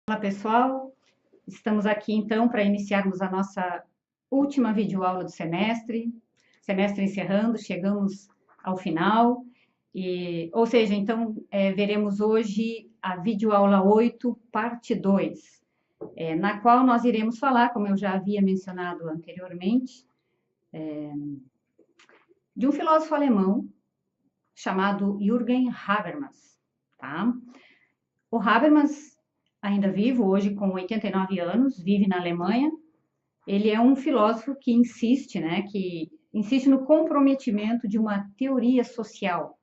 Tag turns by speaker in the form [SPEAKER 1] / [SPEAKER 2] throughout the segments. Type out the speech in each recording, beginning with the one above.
[SPEAKER 1] Olá pessoal, estamos aqui então para iniciarmos a nossa última videoaula do semestre encerrando, chegamos ao final, ou seja, então veremos hoje a videoaula 8, parte 2, na qual nós iremos falar, como eu já havia mencionado anteriormente, de um filósofo alemão chamado Jürgen Habermas, tá? O Habermas, ainda vivo, hoje com 89 anos, vive na Alemanha. Ele é um filósofo que insiste no comprometimento de uma teoria social.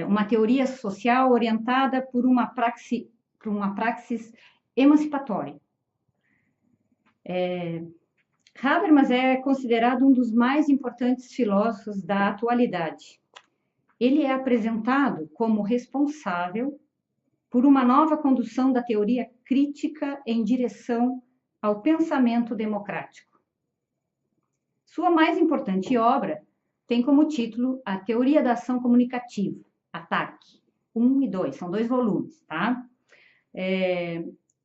[SPEAKER 1] Uma teoria social orientada por uma praxis emancipatória. Habermas é considerado um dos mais importantes filósofos da atualidade. Ele é apresentado como responsável por uma nova condução da teoria crítica em direção ao pensamento democrático. Sua mais importante obra tem como título A Teoria da Ação Comunicativa, ATAC, 1 e 2, são 2 volumes, tá?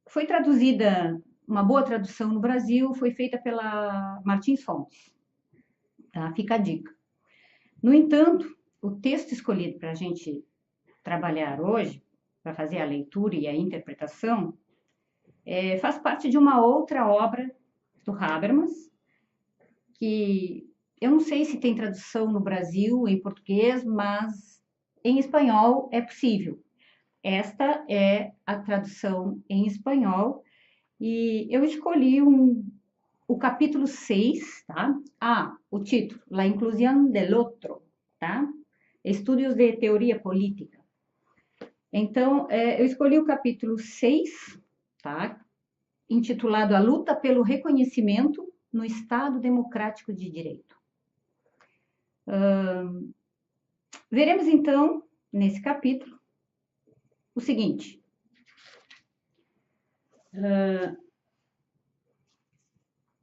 [SPEAKER 1] Foi traduzida, uma boa tradução no Brasil, foi feita pela Martins Fontes, tá? Fica a dica. No entanto, o texto escolhido para a gente trabalhar hoje, para fazer a leitura e a interpretação, faz parte de uma outra obra do Habermas, que eu não sei se tem tradução no Brasil, em português, mas em espanhol é possível. Esta é a tradução em espanhol, e eu escolhi o capítulo 6, tá? O título, La inclusión del otro, tá? Estudos de teoria política. Então, eu escolhi o capítulo 6, tá? Intitulado A Luta pelo Reconhecimento no Estado Democrático de Direito. Veremos, então, nesse capítulo, o seguinte.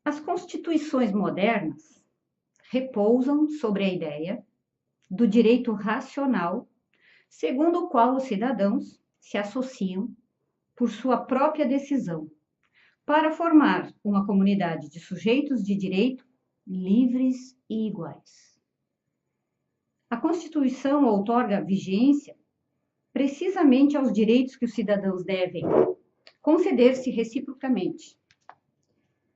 [SPEAKER 1] As constituições modernas repousam sobre a ideia do direito racional, segundo o qual os cidadãos se associam por sua própria decisão, para formar uma comunidade de sujeitos de direito livres e iguais. A Constituição outorga vigência precisamente aos direitos que os cidadãos devem conceder-se reciprocamente,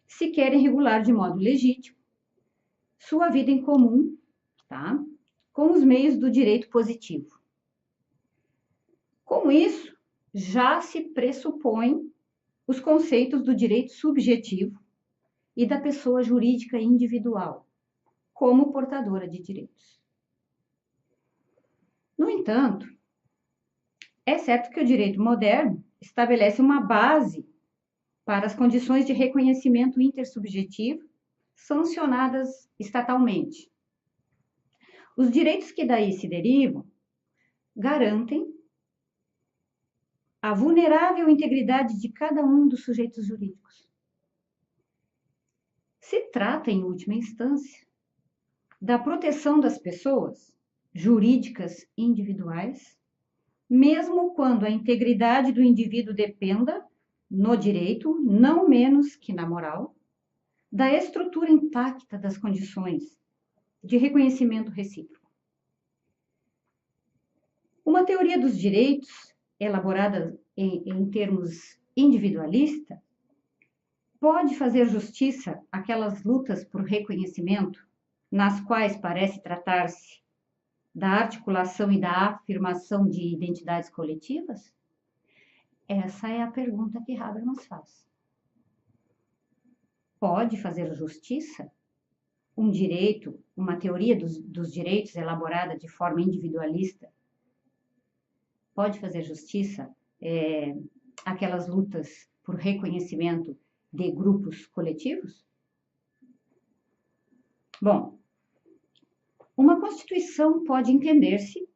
[SPEAKER 1] se querem regular de modo legítimo sua vida em comum, tá? Com os meios do direito positivo. Com isso, já se pressupõe os conceitos do direito subjetivo e da pessoa jurídica individual, como portadora de direitos. No entanto, é certo que o direito moderno estabelece uma base para as condições de reconhecimento intersubjetivo sancionadas estatalmente. Os direitos que daí se derivam garantem a vulnerável integridade de cada um dos sujeitos jurídicos. Se trata, em última instância, da proteção das pessoas jurídicas individuais, mesmo quando a integridade do indivíduo dependa, no direito, não menos que na moral, da estrutura intacta das condições de reconhecimento recíproco. Uma teoria dos direitos, elaborada em termos individualista, pode fazer justiça àquelas lutas por reconhecimento, nas quais parece tratar-se da articulação e da afirmação de identidades coletivas? Essa é a pergunta que Habermas faz. Pode fazer justiça um direito, uma teoria dos direitos elaborada de forma individualista? Pode fazer justiça aquelas lutas por reconhecimento de grupos coletivos? Bom, uma Constituição pode entender-se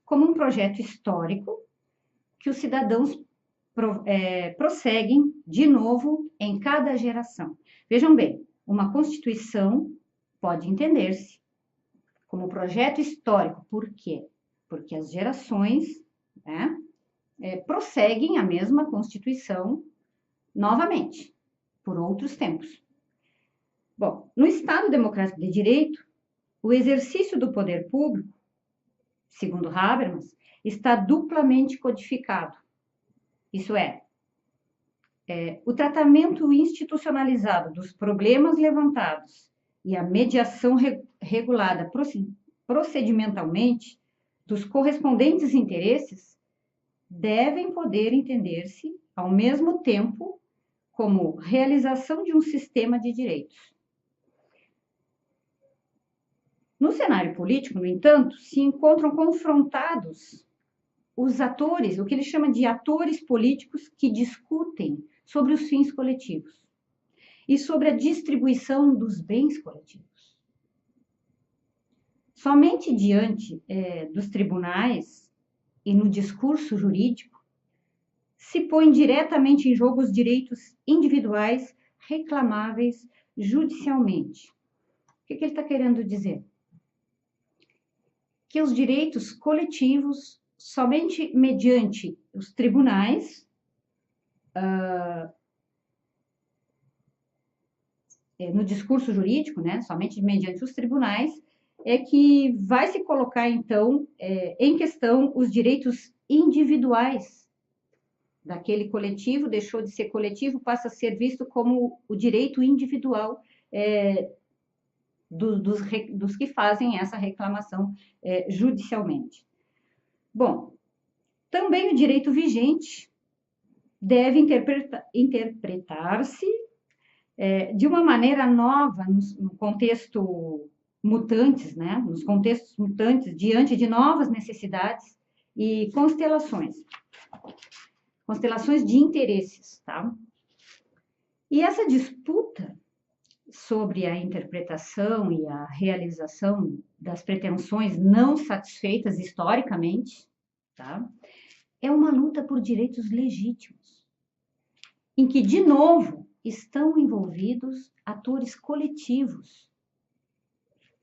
[SPEAKER 1] como um projeto histórico que os cidadãos prosseguem de novo em cada geração. Vejam bem, uma Constituição pode entender-se como um projeto histórico. Por quê? Porque as gerações, prosseguem a mesma Constituição novamente, por outros tempos. Bom, no Estado Democrático de Direito, o exercício do poder público, segundo Habermas, está duplamente codificado. Isso é, o tratamento institucionalizado dos problemas levantados e a mediação regulada procedimentalmente dos correspondentes interesses devem poder entender-se, ao mesmo tempo, como realização de um sistema de direitos. No cenário político, no entanto, se encontram confrontados os atores, o que ele chama de atores políticos que discutem sobre os fins coletivos e sobre a distribuição dos bens coletivos. Somente diante dos tribunais e no discurso jurídico se põem diretamente em jogo os direitos individuais reclamáveis judicialmente. O que ele está querendo dizer? Que os direitos coletivos, somente mediante os tribunais, no discurso jurídico, né, somente mediante os tribunais, é que vai se colocar, então, em questão os direitos individuais daquele coletivo, deixou de ser coletivo, passa a ser visto como o direito individual dos que fazem essa reclamação judicialmente. Bom, também o direito vigente deve interpretar-se de uma maneira nova no contexto mutantes, né? Nos contextos mutantes, diante de novas necessidades e constelações de interesses, tá? E essa disputa sobre a interpretação e a realização das pretensões não satisfeitas historicamente, tá? É uma luta por direitos legítimos, em que, de novo, estão envolvidos atores coletivos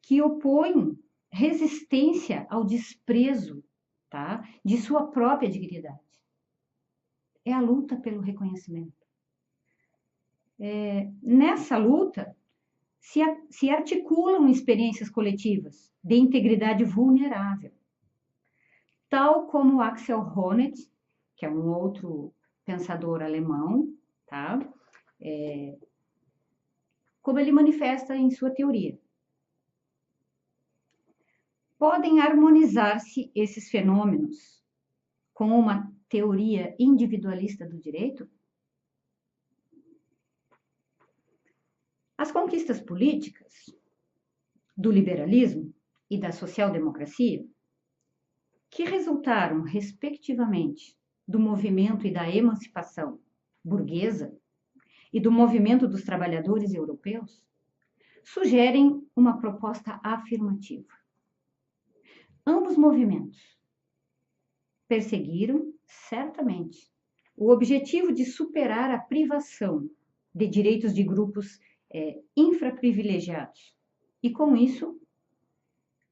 [SPEAKER 1] que opõem resistência ao desprezo, tá? De sua própria dignidade. É a luta pelo reconhecimento. Nessa luta, se articulam experiências coletivas de integridade vulnerável, tal como Axel Honneth, que é um outro pensador alemão, tá? Como ele manifesta em sua teoria. Podem harmonizar-se esses fenômenos com uma teoria individualista do direito? As conquistas políticas do liberalismo e da social-democracia, que resultaram, respectivamente, do movimento e da emancipação burguesa e do movimento dos trabalhadores europeus, sugerem uma proposta afirmativa. Ambos movimentos perseguiram, certamente, o objetivo de superar a privação de direitos de grupos infraprivilegiados e, com isso,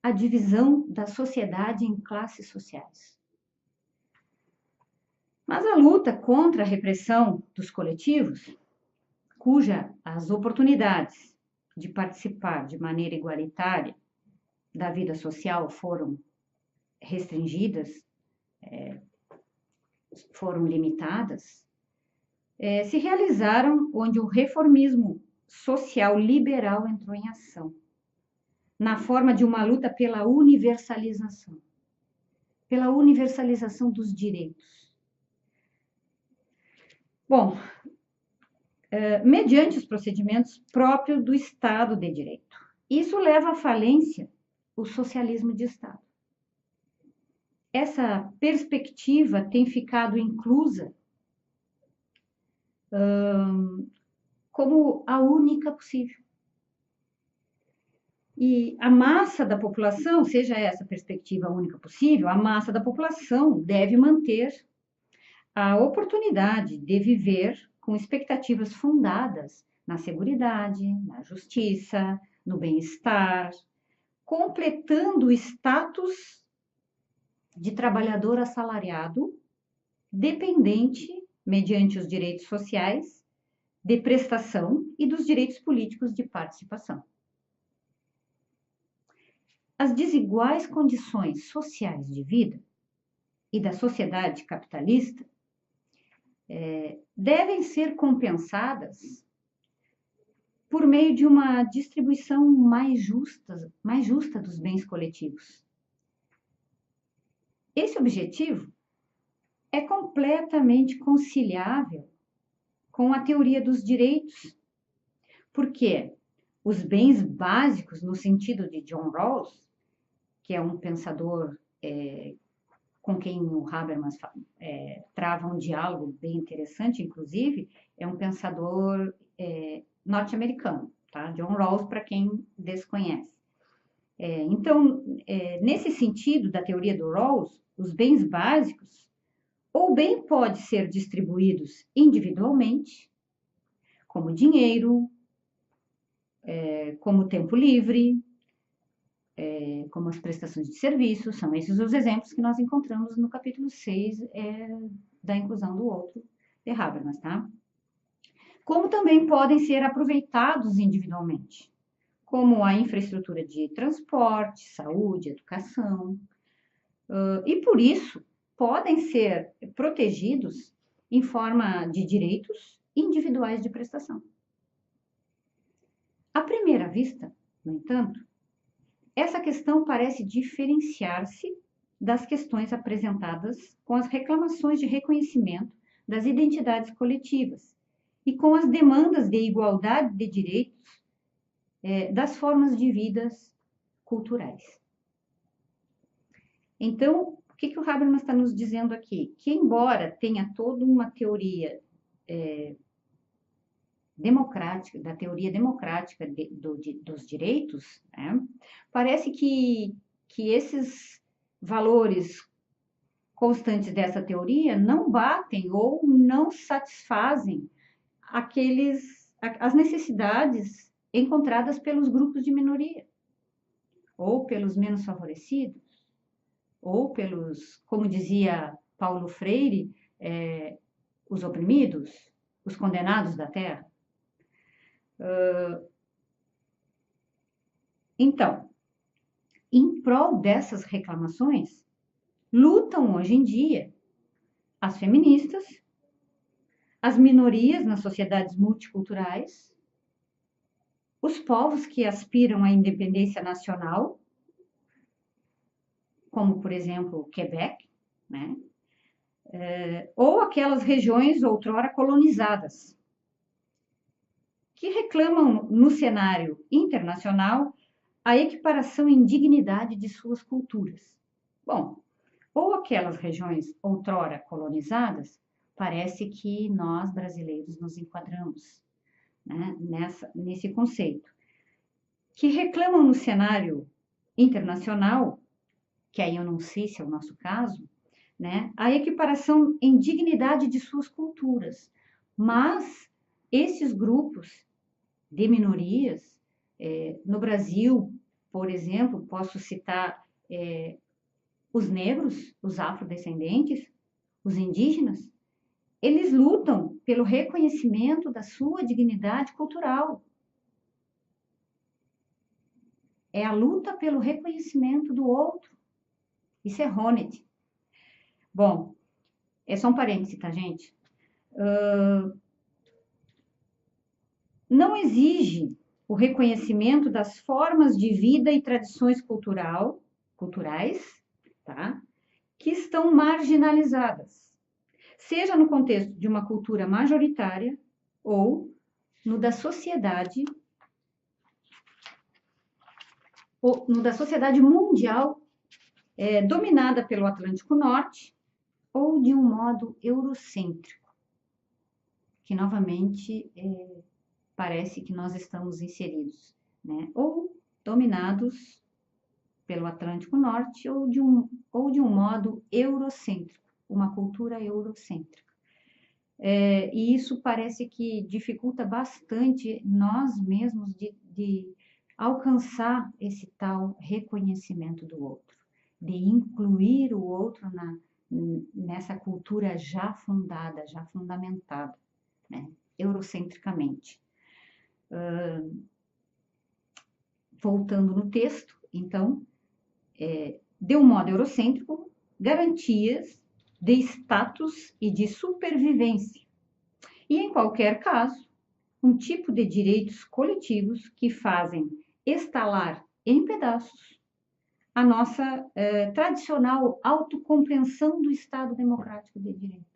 [SPEAKER 1] a divisão da sociedade em classes sociais. Mas a luta contra a repressão dos coletivos, cuja as oportunidades de participar de maneira igualitária da vida social foram restringidas, foram limitadas, se realizaram onde o reformismo social liberal entrou em ação, na forma de uma luta pela universalização dos direitos. Bom, mediante os procedimentos próprios do Estado de Direito. Isso leva à falência o socialismo de Estado. Essa perspectiva tem ficado inclusa como a única possível. E a massa da população, seja essa perspectiva única possível, a massa da população deve manter a oportunidade de viver com expectativas fundadas na seguridade, na justiça, no bem-estar, completando o status de trabalhador assalariado dependente, mediante os direitos sociais, de prestação e dos direitos políticos de participação. As desiguais condições sociais de vida e da sociedade capitalista devem ser compensadas por meio de uma distribuição mais justa dos bens coletivos. Esse objetivo é completamente conciliável com a teoria dos direitos, porque os bens básicos, no sentido de John Rawls, que é um pensador com quem o Habermas trava um diálogo bem interessante, inclusive, é um pensador norte-americano, tá? John Rawls, para quem desconhece. Então, nesse sentido da teoria do Rawls, os bens básicos ou bem podem ser distribuídos individualmente, como dinheiro, como tempo livre, como as prestações de serviços, são esses os exemplos que nós encontramos no capítulo 6 da inclusão do outro de Habermas, tá? Como também podem ser aproveitados individualmente, como a infraestrutura de transporte, saúde, educação, e por isso podem ser protegidos em forma de direitos individuais de prestação. À primeira vista, no entanto, essa questão parece diferenciar-se das questões apresentadas com as reclamações de reconhecimento das identidades coletivas e com as demandas de igualdade de direitos das formas de vidas culturais. Então, o que o Habermas está nos dizendo aqui? Que embora tenha toda uma teoria democrática, da teoria democrática dos direitos, né, parece que esses valores constantes dessa teoria não batem ou não satisfazem as necessidades encontradas pelos grupos de minoria, ou pelos menos favorecidos, ou pelos, como dizia Paulo Freire, os oprimidos, os condenados da terra. Então, em prol dessas reclamações, lutam hoje em dia as feministas, as minorias nas sociedades multiculturais, os povos que aspiram à independência nacional, como, por exemplo, Quebec, né? Ou aquelas regiões outrora colonizadas, que reclamam no cenário internacional a equiparação em dignidade de suas culturas. Bom, ou aquelas regiões outrora colonizadas, parece que nós brasileiros nos enquadramos, né, nesse conceito, que reclamam no cenário internacional, que aí eu não sei se é o nosso caso, né, a equiparação em dignidade de suas culturas. Mas esses grupos de minorias, no Brasil, por exemplo, posso citar os negros, os afrodescendentes, os indígenas, eles lutam pelo reconhecimento da sua dignidade cultural. É a luta pelo reconhecimento do outro. Isso é Honneth. Bom, é só um parêntese, tá, gente? Não exige o reconhecimento das formas de vida e tradições culturais, tá? Que estão marginalizadas, seja no contexto de uma cultura majoritária ou no da sociedade mundial, dominada pelo Atlântico Norte, ou de um modo eurocêntrico, que novamente parece que nós estamos inseridos, né? Ou dominados pelo Atlântico Norte, ou de um modo eurocêntrico, uma cultura eurocêntrica. E isso parece que dificulta bastante nós mesmos de alcançar esse tal reconhecimento do outro, de incluir o outro nessa cultura já fundada, já fundamentada, né, eurocentricamente. Voltando no texto, então, de um modo eurocêntrico, garantias de status e de supervivência. E, em qualquer caso, um tipo de direitos coletivos que fazem estalar em pedaços a nossa tradicional autocompreensão do Estado Democrático de Direito.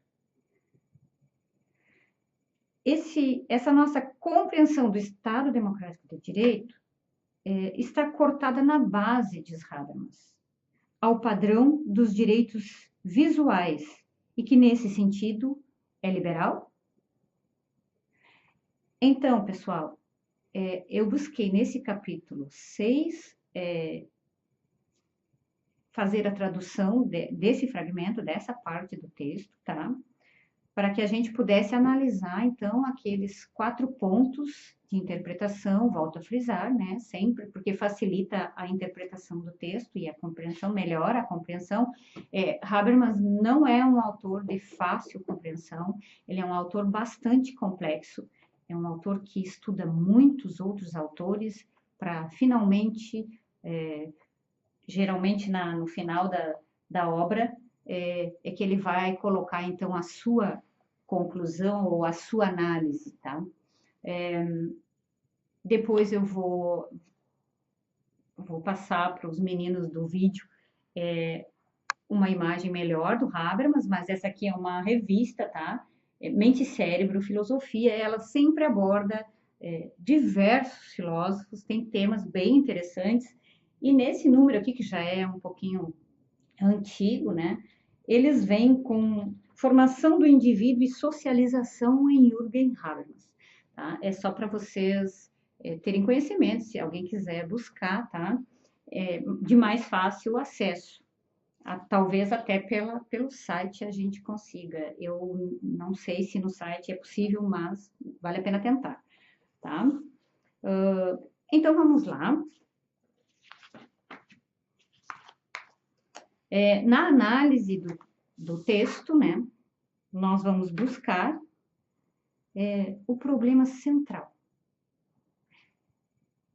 [SPEAKER 1] Essa nossa compreensão do Estado Democrático de Direito está cortada na base, diz Habermas, ao padrão dos direitos visuais e que, nesse sentido, é liberal? Então, pessoal, eu busquei nesse capítulo 6 fazer a tradução desse fragmento, dessa parte do texto, tá? Para que a gente pudesse analisar, então, aqueles 4 pontos de interpretação, volto a frisar, né? Sempre, porque facilita a interpretação do texto e a compreensão, melhora a compreensão. Habermas não é um autor de fácil compreensão, ele é um autor bastante complexo, é um autor que estuda muitos outros autores para finalmente, geralmente no final da obra, é que ele vai colocar, então, a sua conclusão ou a sua análise, tá? Depois eu vou passar para os meninos do vídeo uma imagem melhor do Habermas, mas essa aqui é uma revista, tá? Mente e Cérebro, Filosofia, ela sempre aborda diversos filósofos, tem temas bem interessantes, e nesse número aqui, que já é um pouquinho antigo, né? Eles vêm com formação do indivíduo e socialização em Jürgen Habermas, tá? É só para vocês terem conhecimento, se alguém quiser buscar, tá? De mais fácil acesso. Talvez até pelo site a gente consiga. Eu não sei se no site é possível, mas vale a pena tentar, tá? Então, vamos lá. Na análise do texto, né, nós vamos buscar o problema central.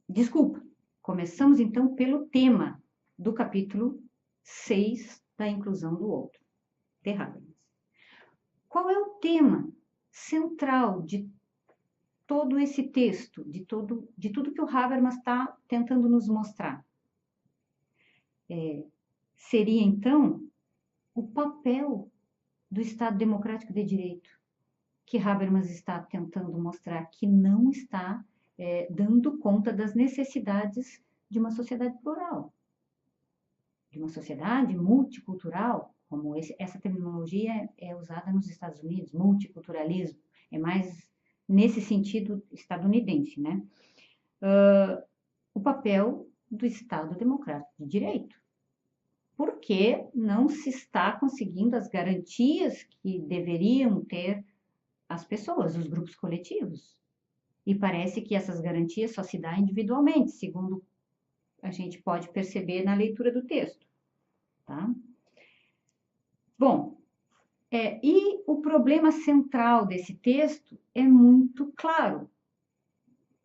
[SPEAKER 1] Desculpa, começamos então pelo tema do capítulo 6 da inclusão do outro, de Habermas. Qual é o tema central de todo esse texto, de tudo que o Habermas está tentando nos mostrar? Seria, então, o papel do Estado Democrático de Direito, que Habermas está tentando mostrar que não está dando conta das necessidades de uma sociedade plural, de uma sociedade multicultural, como essa terminologia é usada nos Estados Unidos, multiculturalismo, é mais nesse sentido estadunidense, né? O papel do Estado Democrático de Direito. Porque não se está conseguindo as garantias que deveriam ter as pessoas, os grupos coletivos. E parece que essas garantias só se dão individualmente, segundo a gente pode perceber na leitura do texto, tá? Bom, e o problema central desse texto é muito claro.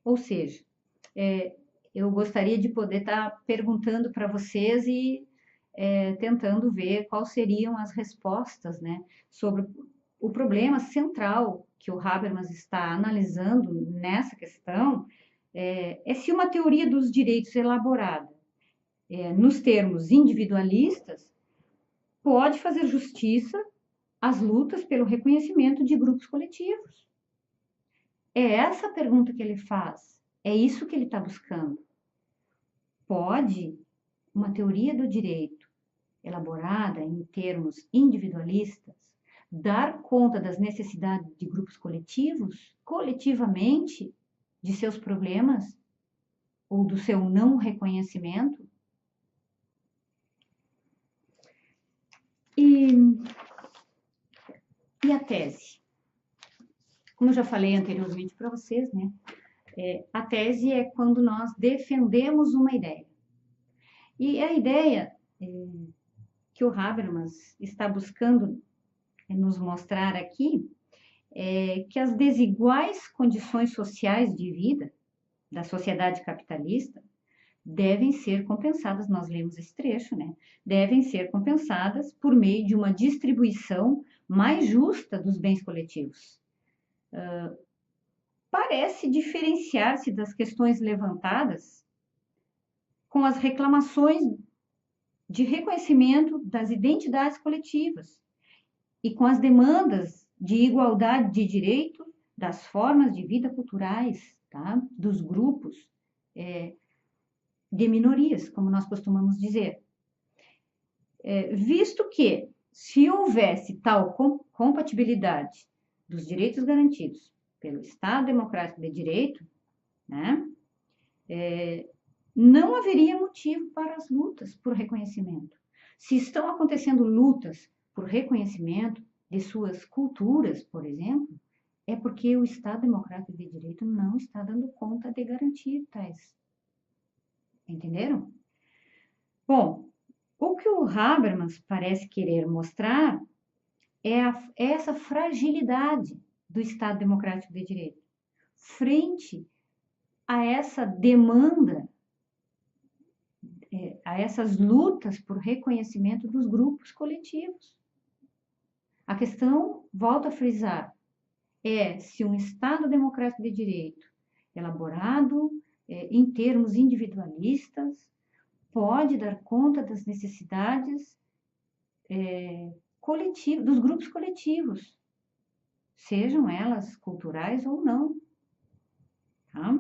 [SPEAKER 1] Ou seja, eu gostaria de poder estar perguntando para vocês e tentando ver quais seriam as respostas, né, sobre o problema central que o Habermas está analisando nessa questão, se uma teoria dos direitos elaborada nos termos individualistas pode fazer justiça às lutas pelo reconhecimento de grupos coletivos. É essa a pergunta que ele faz, é isso que ele está buscando. Pode uma teoria do direito elaborada em termos individualistas dar conta das necessidades de grupos coletivos, coletivamente, de seus problemas ou do seu não reconhecimento? E a tese? Como eu já falei anteriormente para vocês, né? A tese é quando nós defendemos uma ideia. E a ideia que o Habermas está buscando nos mostrar aqui é que as desiguais condições sociais de vida da sociedade capitalista devem ser compensadas, nós lemos esse trecho, né? Devem ser compensadas por meio de uma distribuição mais justa dos bens coletivos. Parece diferenciar-se das questões levantadas com as reclamações de reconhecimento das identidades coletivas e com as demandas de igualdade de direito das formas de vida culturais, tá? Dos grupos de minorias, como nós costumamos dizer. Visto que, se houvesse tal compatibilidade dos direitos garantidos pelo Estado Democrático de Direito, né, não haveria motivo para as lutas por reconhecimento. Se estão acontecendo lutas por reconhecimento de suas culturas, por exemplo, é porque o Estado Democrático de Direito não está dando conta de garantir tais. Entenderam? Bom, o que o Habermas parece querer mostrar é essa fragilidade do Estado Democrático de Direito frente a essa demanda, a essas lutas por reconhecimento dos grupos coletivos. A questão, volto a frisar, é se um Estado Democrático de Direito elaborado em termos individualistas pode dar conta das necessidades coletivas, dos grupos coletivos, sejam elas culturais ou não. Tá?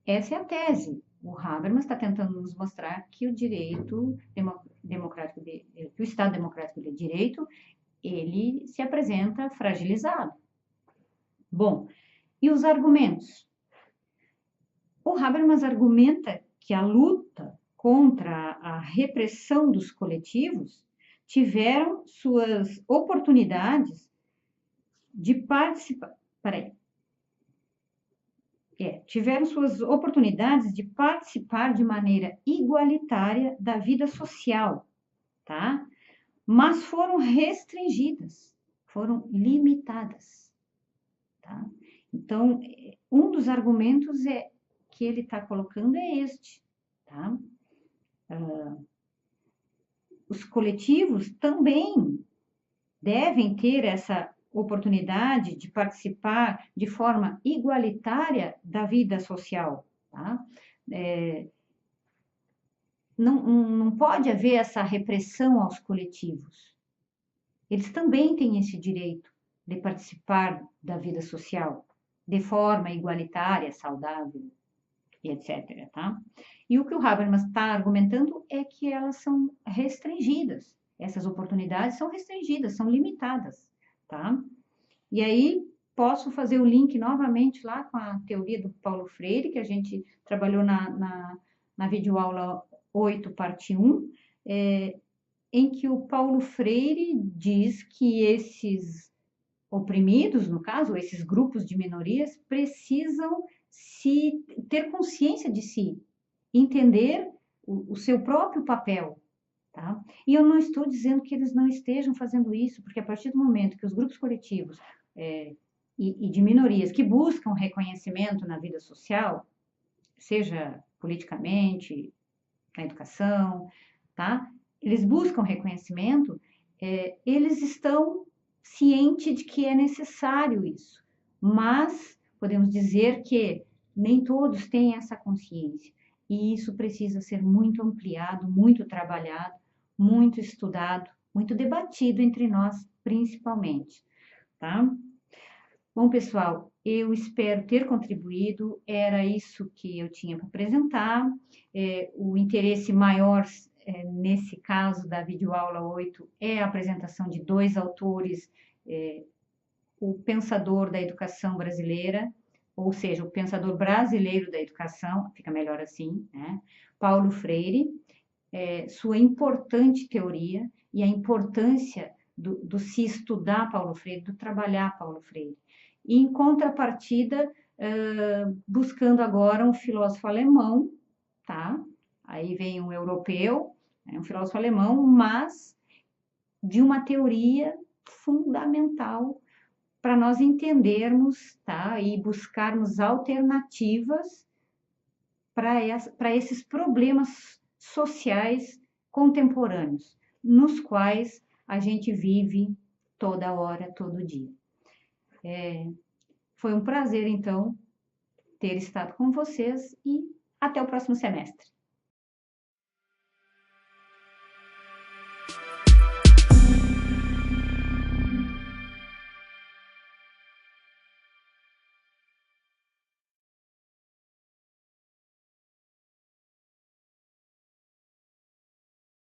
[SPEAKER 1] Essa é a tese. O Habermas está tentando nos mostrar que o direito democrático, que o Estado Democrático de Direito, ele se apresenta fragilizado. Bom, e os argumentos? O Habermas argumenta que a luta contra a repressão dos coletivos tiveram suas oportunidades de participar. Tiveram suas oportunidades de participar de maneira igualitária da vida social, tá? Mas foram restringidas, foram limitadas, tá? Então, um dos argumentos que ele está colocando é este, tá? Os coletivos também devem ter essa oportunidade de participar de forma igualitária da vida social, tá? Não pode haver essa repressão aos coletivos. Eles também têm esse direito de participar da vida social de forma igualitária, saudável, e etc. Tá? E o que o Habermas está argumentando é que elas são restringidas. Essas oportunidades são restringidas, são limitadas. Tá? E aí posso fazer o link novamente lá com a teoria do Paulo Freire, que a gente trabalhou na videoaula 8, parte 1, em que o Paulo Freire diz que esses oprimidos, no caso, esses grupos de minorias, precisam ter consciência de si, entender o seu próprio papel. Tá? E eu não estou dizendo que eles não estejam fazendo isso, porque a partir do momento que os grupos coletivos e de minorias que buscam reconhecimento na vida social, seja politicamente, na educação, tá? Eles buscam reconhecimento, eles estão cientes de que é necessário isso, mas podemos dizer que nem todos têm essa consciência, e isso precisa ser muito ampliado, muito trabalhado, muito estudado, muito debatido entre nós, principalmente, tá? Bom, pessoal, eu espero ter contribuído, era isso que eu tinha para apresentar. O interesse maior, nesse caso da videoaula 8, é a apresentação de dois autores, o pensador da educação brasileira, ou seja, o pensador brasileiro da educação, fica melhor assim, né? Paulo Freire, sua importante teoria e a importância do se estudar Paulo Freire, do trabalhar Paulo Freire. E, em contrapartida, buscando agora um filósofo alemão, tá? Aí vem um europeu, um filósofo alemão, mas de uma teoria fundamental para nós entendermos, tá? E buscarmos alternativas para esses problemas sociais contemporâneos, nos quais a gente vive toda hora, todo dia. Foi um prazer, então, ter estado com vocês e até o próximo semestre.